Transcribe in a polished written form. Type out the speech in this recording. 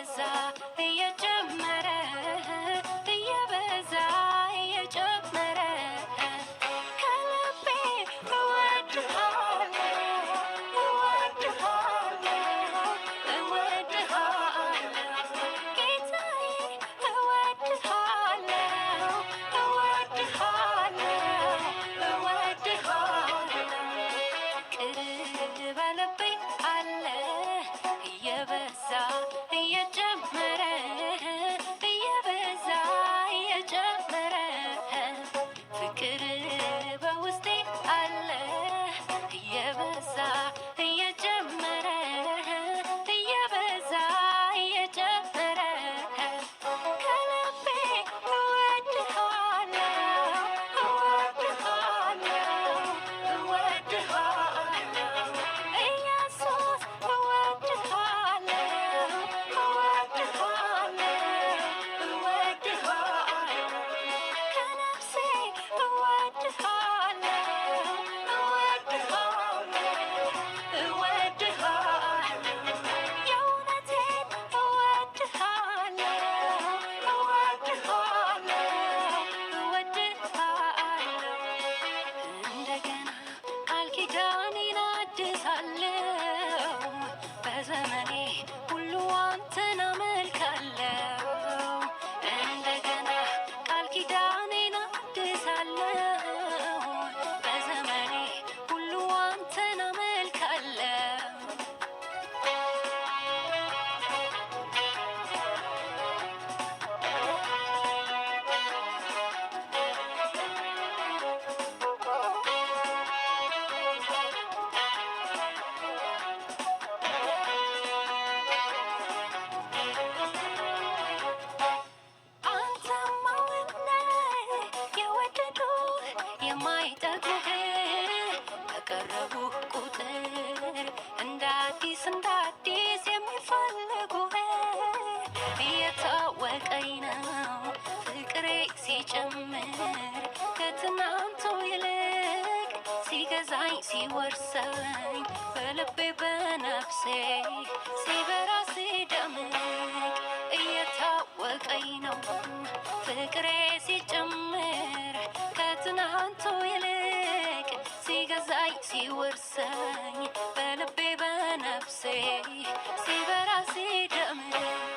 እየበዛ እየጨመረ እየበዛ እየጨመረ ከልቤ እወድሃለሁ እወድሃለሁ እወድሃለሁ ጌታዬ እወድሃለሁ እወድሃለሁ እወድሃለሁ ቅር በልቤ አለ እየበዛ እየጨመረ እየበዛ እየጨመረ ፍቅር በውስጤ አለ እየበዛ እየጨመረ እየበዛ እየጨመረ ከልቤ እወድሃለሁ እወድሃለሁ እወድሃለሁ ኢየሱስ እወድሃለሁ እወድሃለሁ እወድሃለሁ ከነፍሴ እወድሃለሁ እወድሃለሁ እወድሃለሁ የእውነቴን እወድሃለሁ እወድሃለሁ እወድሃለሁ እንደገና ቃል ኪዳኔን አድሳለሁ በዘመኔ ሁሉ አንተን አመልካለሁ እንደገና ቃል ኪዳኔን አድሳለሁ በዘመኔ ሁሉ አንተን አመልካለሁ አንተማ ውነህ የወደዱህ የማይጠግቡህ በቀረቡህ ቁጥር እንደ አዲስ የሚፈልጉህ እየታወቀኝ ነው ፍቅሬ ሲጨምር ከትናንቱ ይልቅ ሲገዛኝ ሲወርሰኝ በልቤ በነፍሴ ሲበራ ሲደምቅ እየታወቀኝ ነው ፍቅሬ ሲጨምር ከትናንቱ ይልቅ ሲገዛኝ ሲወርሰኝ